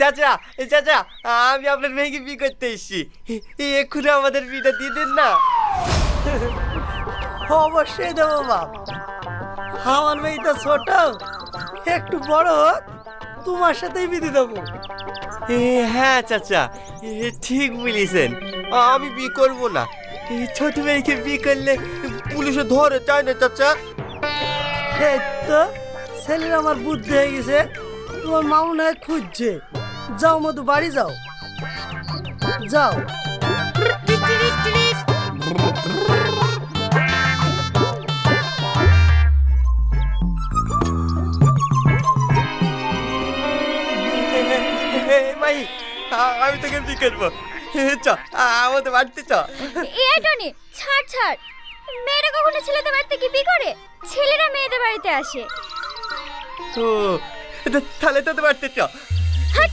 চাচা চাচা, আমি আপনার মেয়েকে বিয়ে করতে এসেছি, এক্ষুনি আমাদের বিয়েটা দিয়ে দেন না। অবশ্যই দেবো বাপ। আমার মেয়ে তো ছোট, একটু বড় হোক, তোমার সাথেই বিয়ে দেবো। হ্যাঁ চাচা, ঠিক বলেছেন, আমি বিয়ে করব না। ছোট মেয়েকে বিয়ে করলে পুলিশে ধরে, চাই না চাচা। এই তো ছেলের আমার বুদ্ধি হয়ে গেছে, তোমার মামুন হয় খুঁজছে। যাও মধু, বাড়ি যাও, যাও। মাই, আমি তোকে বিয়ে করবো, চ আমাদের বাড়িতে চ। টনি, ছাড় ছাড়। মেয়েরা কখনো ছেলেদের বাড়িতে কি বিয়ে করে? ছেলেরা মেয়েদের বাড়িতে আসে। ও তাহলে তোদের বাড়িতে চ। হাট,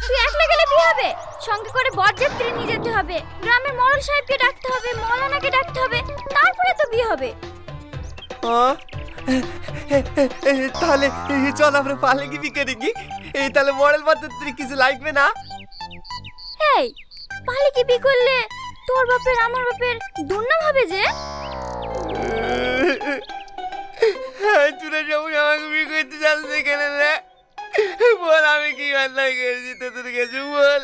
তুই একলা গেলে বিয়ে হবে? সঙ্গে করে বরযাত্রী নিয়ে যেতে হবে, গ্রামের মোড়ল সাহেবকে ডাকতে হবে, মৌলানাকে ডাকতে হবে, তারপরে তো বিয়ে হবে। তাহলে চল আমরা পালে কি বিয়ে করি কি? তাহলে মডেল বরযাত্রী কিছু লাগবে না? এই পালে কি বিয়ে করলে তোর বাপের আমার বাপের দুর্নাম হবে যে। তোরা সবাই আমাকে বিয়ে করতে চাচ্ছে কেন রে? বল আমি কি অন্যায় করেছি তোদের কাছে, বল।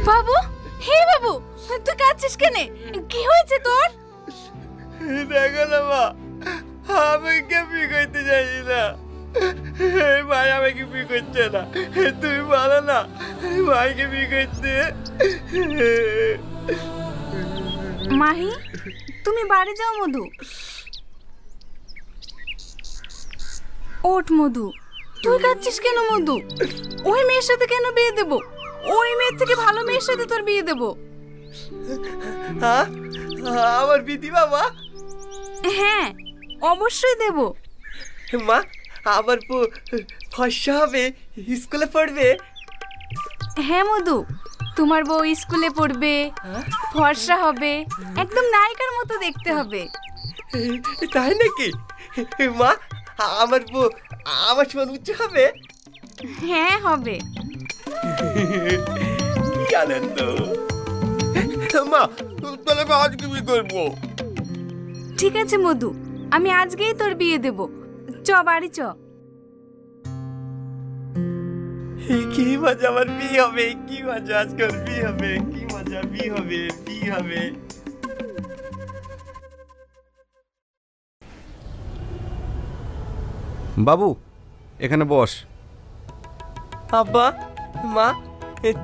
বাবু, হে বাবু, তুই কাঁদছিস কেন? কি হয়েছে তোর? দেখো না মা, আমি কে বিয়ে করতে চাইছি না, ভাই আমাকে বিয়ে করছে না। তুমি বলো না ভাইকে বিয়ে করতে। মাহি, তুমি বাড়ি যাও মধু। ওঠ মধু, তুই কাঁদছিস কেন মধু? ওই মেয়ের সাথে কেন বিয়ে দেব? ওই মেয়ের থেকে ভালো মেয়ের সাথে তোর বিয়ে দেব। হ্যাঁ, আমার বিধি বাবা। হ্যাঁ, অবশ্যই দেব। মা, আমার ফর্সা হবে, স্কুলে পড়বে। হ্যাঁ মধু, তোমার বউ স্কুলে পড়বে, ফর্সা হবে, একদম নায়িকার মতো দেখতে হবে। তাই নাকি মা? আমার বউ আমার সমান উচ্চ হবে? হ্যাঁ হবে। কি আনন্দ। মা, তাহলে আমি আজকে বিয়ে করবো। ঠিক আছে মধু, আমি আজকেই তোর বিয়ে দেব। চ বাড়ি চ। কি মজা, আমার বিয়ে হবে, কি মজা, আজকে আমার বিয়ে হবে, কি মজা, বিয়ে হবে, বিয়ে হবে। বাবু, এখানে বস। আব্বা, মা,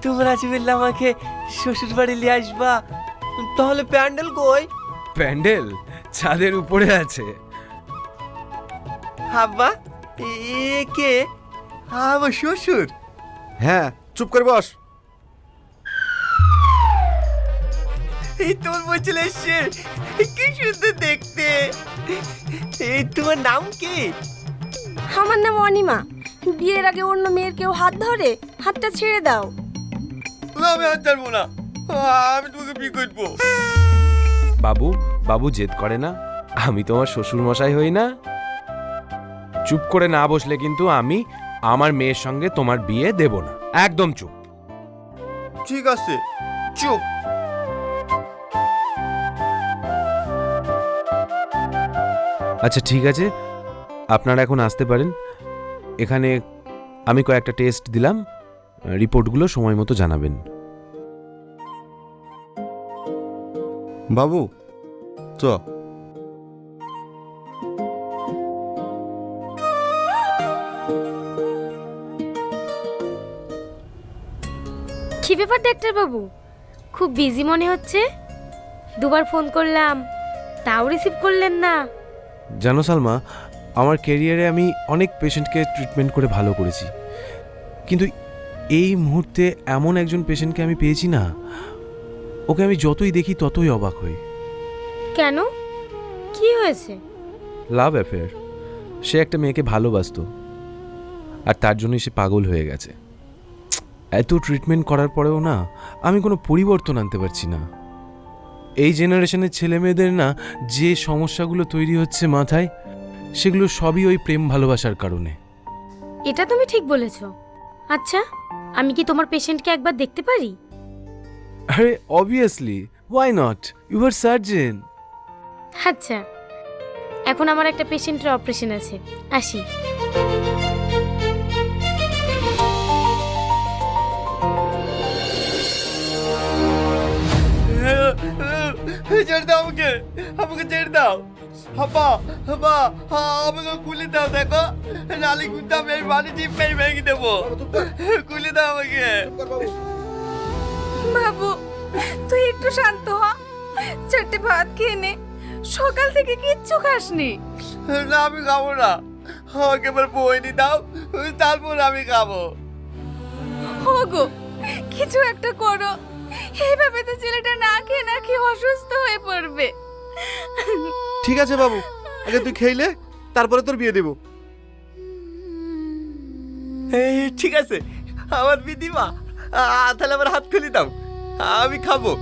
তোমরা আজ বললে আমাকে শ্বশুর বাড়ি নিয়ে আসবা, তাহলে প্যান্ডেল কই? প্যান্ডেল ছাদের উপরে আছে। আব্বা, এ কে? আমার শ্বশুর? হ্যাঁ, চুপ করে বস। এই তোমার বউ চলে এসছে, কি সুন্দর দেখতে। এই তোমার নাম কি? আমার নাম অনিমা। বিয়ের আগে অন্য মেয়ের কেউ হাত ধরে, হাতটা ছেড়ে দাও। আমি আর জানবো না, আমি তোমাকে বিয়ে করবো। বাবু, বাবু জেদ করে না, আমি তোমার শ্বশুর মশাই হই না। চুপ করে না বসলে কিন্তু আমি আমার মেয়ের সঙ্গে তোমার বিয়ে দেব না। একদম চুপ। ঠিক আছে, চুপ। আচ্ছা ঠিক আছে, আপনারা এখন আসতে পারেন। এখানে আমি কয়েকটা টেস্ট দিলাম, রিপোর্টগুলো সময় মতো জানাবেন। বাবু চ। কি ব্যাপার ডাক্তার বাবু, খুব বিজি মনে হচ্ছে। দুবার ফোন করলাম, তাও রিসিভ করলেন না। জানো সালমা, আমার ক্যারিয়ারে আমি অনেক পেশেন্টকে ট্রিটমেন্ট করে ভালো করেছি, কিন্তু এই মুহূর্তে এমন একজন পেশেন্টকে আমি পেয়েছি না, ওকে আমি যতই দেখি ততই অবাক হই। কেন, কি হয়েছে? Love affair. সে একটা মেয়েকে ভালোবাসতো, আর তার জন্যই সে পাগল হয়ে গেছে। এত ট্রিটমেন্ট করার পরেও না আমি কোনো পরিবর্তন আনতে পারছি না। এই জেনারেশনের ছেলে মেয়েদের না যে সমস্যাগুলো তৈরি হচ্ছে মাথায়, সেগুলো সবই ওই প্রেম ভালোবাসার কারণে। এটা তুমি ঠিক বলেছো। আচ্ছা, আমি কি তোমার পেশেন্টকে একবার দেখতে পারি? আরে obviously, why not, you are surgeon. আচ্ছা, এখন আমার একটা পেশেন্টের অপারেশন আছে, আসি। ছেড়ে দাও আমাকে, আমাকে ছেড়ে দাও। হাপা হাপা, আমাকে খুলে দাও, দেখো নালি কিন্তু আমি এই বাড়ি টিপ মেরে ভেঙে দেবো। খুলে দাও আমাকে। বাবু, তুই একটু শান্ত হ, চারটে ভাত খেয়ে নে। সকাল থেকে কিচ্ছু খাসনি। না আমি খাবো না, আমাকে এবার বইনি দাও, তারপর আমি খাবো। ওগো, কিছু একটা করো, এইভাবে তো ছেলেটা না খেয়ে অসুস্থ হয়ে পড়বে। ঠিক আছে বাবু, আগে তুই খেইলে তারপরে তোর বিয়ে দেবো। ঠিক আছে আমার বিদিমা, তাহলে আমার হাত খুলে দাও, আমি খাবো।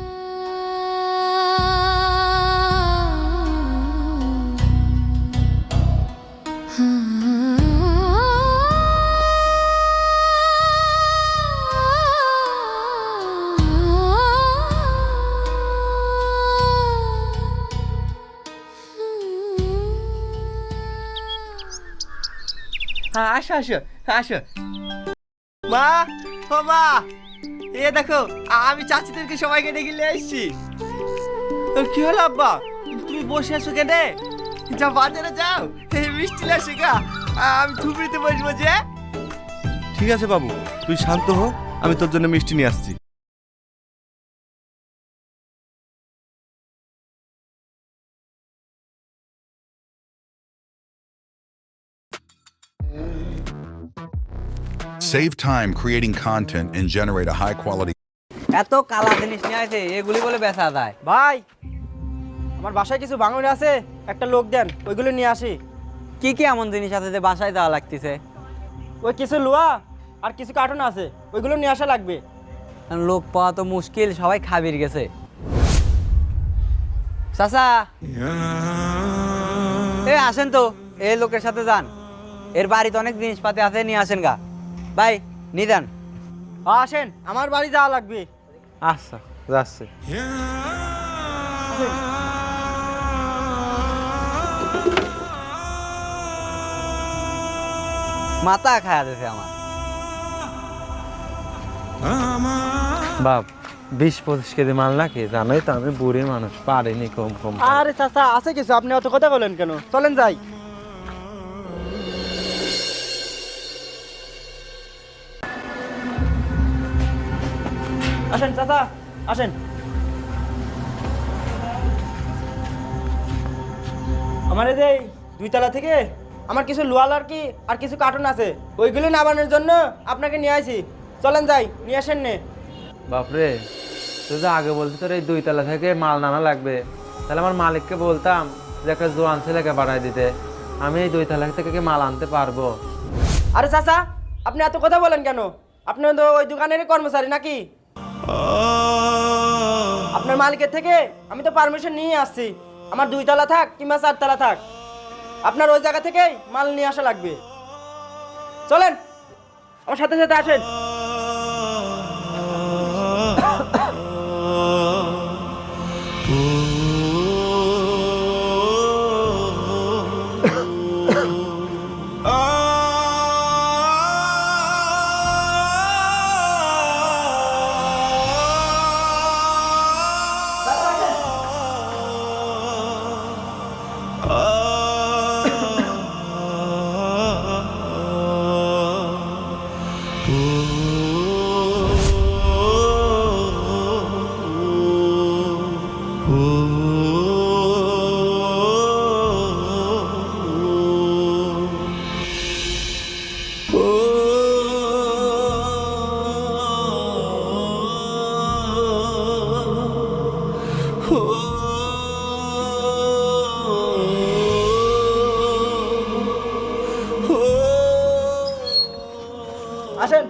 আসো আসো আসো। মা, ও মা, এ দেখো আমি চাচিদেরকে সবাইকে ডেকে নিয়ে এসেছি। কি হলো আব্বা, তুমি বসে আছো কেনে? যাও বাজারে যাও, এই মিষ্টি লাসে গা, আমি থুবড়িতে বসবো যে। ঠিক আছে বাবু, তুই শান্ত হ, আমি তোর জন্য মিষ্টি নিয়ে আসছি। Save time creating content and generate a high quality. এত কালা জিনিস নিয়ে আসে, এগুলি বলে বেচা যায়? ভাই, আমার বাসায় কিছু ভাঙন আছে, একটা লোক দেন, ওইগুলো নিয়ে আসি। কি কি এমন জিনিস আছে যে বাসায় দেওয়া লাগতেছে? ওই কিছু লোহা আর কিছু কার্টুন আছে, ওইগুলো নিয়ে আসা লাগবে। লোক পাওয়া তো মুশকিল, সবাই খাবির গেছে। চাচা, এ আসেন তো, এই লোকের সাথে যান, এর বাড়িতে অনেক জিনিসপাতি আছে, নিয়ে আসেন গা। ভাই নিদান। আসেন, আমার বাড়ি যাওয়া লাগবে। আচ্ছা, যাচ্ছে। মাথা খায়া দিয়েছে আমার বাপ। 20-25 কেজি মাল নাকি? জানোই তো আমি বুড়ি মানুষ, পারিনি কম কম। আরে চাচা, আছে কিছু, আপনি অত কথা বলেন কেন? চলেন যাই। আসেন চাচা, আসেন। আমার এই যে 2 তলা থেকে আমার কিছু লোহাল আর কি আর কিছু কার্টুন আছে, ওইগুলো নামানোর জন্য আপনাকে নিয়ে আসি। চলেন যাই, নিয়ে আসেন নে। বাপরে, তুই যে আগে বলতি তোর এই 2 তলা থেকে মাল নানা লাগবে, তাহলে আমার মালিককে বলতাম যে একটা জোয়ান ছেলেকে পাঠাই দিতে, আমি এই 2 তলা থেকে কি মাল আনতে পারবো? আরে চাচা, আপনি এত কথা বলেন কেন? আপনি তো ওই দোকানেরই কর্মচারী নাকি? আপনার মালিকের থেকে আমি তো পারমিশন নিয়ে আসছি, আমার 2 তলা থাক কিংবা 4 তলা থাক, আপনার ওই জায়গা থেকেই মাল নিয়ে আসা লাগবে। চলেন, আমার সাথে সাথে আসেন। আসেন,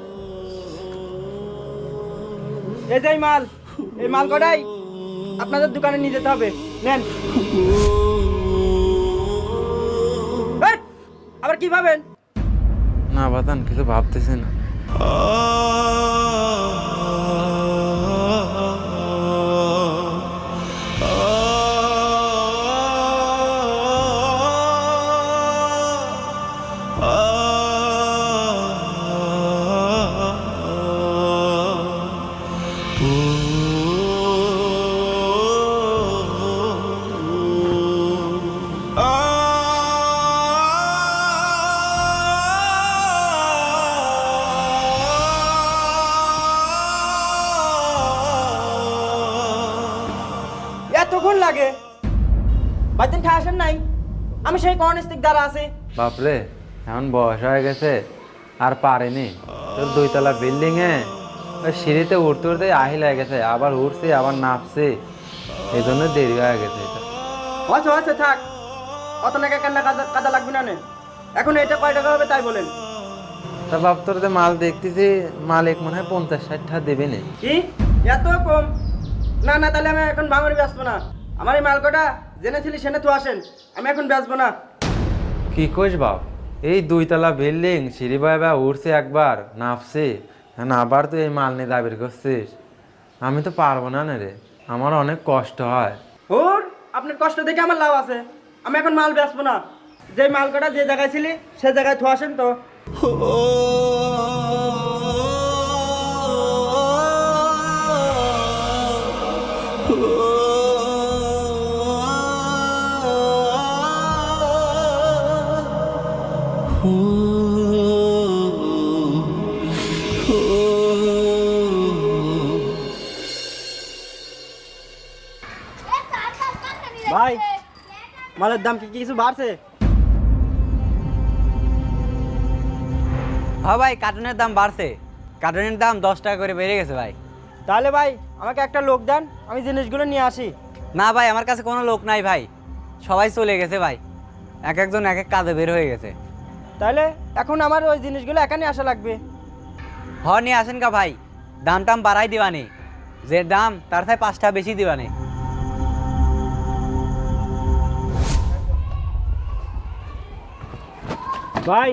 এই যে মাল, এই মাল কটাই আপনাদের দোকানে নিয়ে যেতে হবে, নেন। এই, আবার কি ভাবেন? না বাদান, কিছু ভাবতেছি না। এতক্ষণ লাগে? বাইদিন খাই আসেন নাই? আমি সেই কর্নস্টিক দ্বারা আছি। বাপরে, এখন বয়স হয়ে গেছে, আর পারেনি। তোর 2 তলা বিল্ডিং এ ওই সিঁড়িতে উঠতে উঠতে আহিল হয়ে গেছে, আবার উঠছি আবার নামছি, এই জন্য দেরি হয়ে গেছে। আচ্ছা থাক, অত টাকা কান্না কাদা লাগবে না নে। এখন এটা কয় টাকা হবে তাই বলেন। তা বাপ, তোর যে মাল দেখতেছি, মালিক মনে হয় 50-60 টাকা দেবে না। কি এত কম? না না, তাহলে আমি এখন ভাঙড়ি বেচবো না। আমার এই মাল কটা জেনেছিলি সেনে তো আসেন, আমি এখন বেচবো না। কি কইস বাপ, এই 2 তলা বিল্ডিং সিঁড়ি বাইবা উঠছে একবার, নামছি, আবার তুই এই মাল নিয়ে দাবির করছিস? আমি তো পারবো না রে, আমার অনেক কষ্ট হয়। ওর আপনার কষ্ট দেখে আমার লাভ আছে। আমি এখন মাল বেচবো না। যে মাল কটা যে জায়গায় ছিলি সে জায়গায় তো আসেন তো। ভাই, মালের দাম কি কিছু বাড়ছে? হ্যাঁ ভাই, কার্টুনের দাম বাড়ছে। কার্টুনের দাম 10 টাকা করে বেড়ে গেছে ভাই। তাহলে ভাই আমাকে একটা লোক দেন, আমি জিনিসগুলো নিয়ে আসি। না ভাই, আমার কাছে কোনো লোক নাই ভাই, সবাই চলে গেছে ভাই, একজন এক কাজে বের হয়ে গেছে। তাহলে এখন আমার ওই জিনিসগুলো এখানে আসা লাগবে। নিয়ে আসেন কা ভাই, দাম টাম বাড়াই দিবানি, যে দাম তার থেকে 5 টাকা বেশি দিবানি। ভাই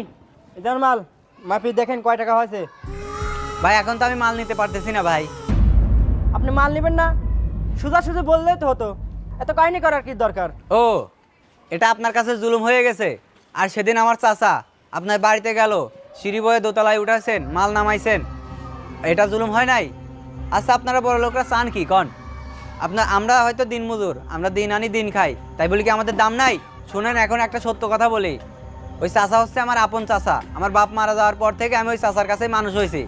এটার মাল মাপি দেখেন কয় টাকা হয়েছে। ভাই এখন তো আমি মাল নিতে পারতেছি না ভাই। আপনি মাল নেবেন না? সোজা বললেই তো হতো, এত কাহিনী করার কি দরকার? ও, এটা আপনার কাছে জুলুম হয়ে গেছে। আর সেদিন আমার চাচা আপনার বাড়িতে গেল, সিঁড়ি বয়ে দোতলায় উঠাইছেন, মাল নামাইছেন, এটা জুলুম হয় নাই? আচ্ছা, আপনারা বড় লোকরা চান কি কন? আমরা হয়তো দিনমজুর, আমরা দিন আনি দিন খাই, তাই বলি কি আমাদের দাম নাই? শুনেন, এখন একটা সত্য কথা বলি, ওই চাচা হচ্ছে আমার আপন চাচা। আমার বাপ মারা যাওয়ার পর থেকে আমি ওই চাচার কাছেই মানুষ হয়েছি।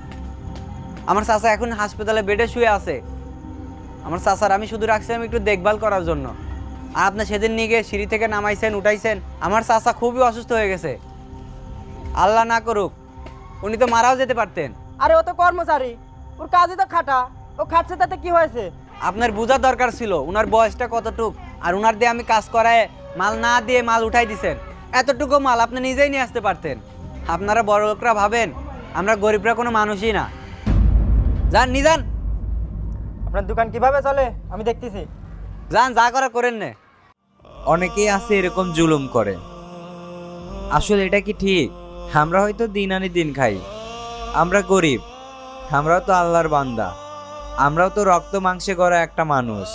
আমার চাচা এখন হাসপাতালে বেডে শুয়ে আছে। আমার চাচার আমি শুধু রাখছিলাম একটু দেখভাল করার জন্য। আর আপনি সেদিন নিয়ে গিয়ে সিঁড়ি থেকে নামাইছেন, উঠাইছেন। আমার চাচা খুবই অসুস্থ হয়ে গেছে, আল্লাহ না করুক উনি তো মারাও যেতে পারতেন। আরে ও তো কর্মচারী, ওর কাজই তো খাটা, ও খাটছে তাতে কি হয়েছে? আপনার বোঝার দরকার ছিল উনার বয়সটা কতটুক, আর উনার দিয়ে আমি কাজ করায় মাল না দিয়ে মাল উঠাই দিছেন। এতটুকু মাল আপনি নিজেই নিয়ে আসতে পারতেন। আপনারা বড় লোকরা ভাবেন আমরা গরিবরা কোনো মানুষই না। যান, নিয়ে যান। আপনার দোকান কিভাবে চলে আমি দেখতেছি। যান, যা করা করেন না। অনেকেই আছে এরকম জুলুম করে। আসলে এটা কি ঠিক? আমরা হয়তো দিন আনি দিন খাই, আমরা গরিব, আমরাও তো আল্লাহর বান্দা, আমরাও তো রক্ত মাংসে গড়া একটা মানুষ।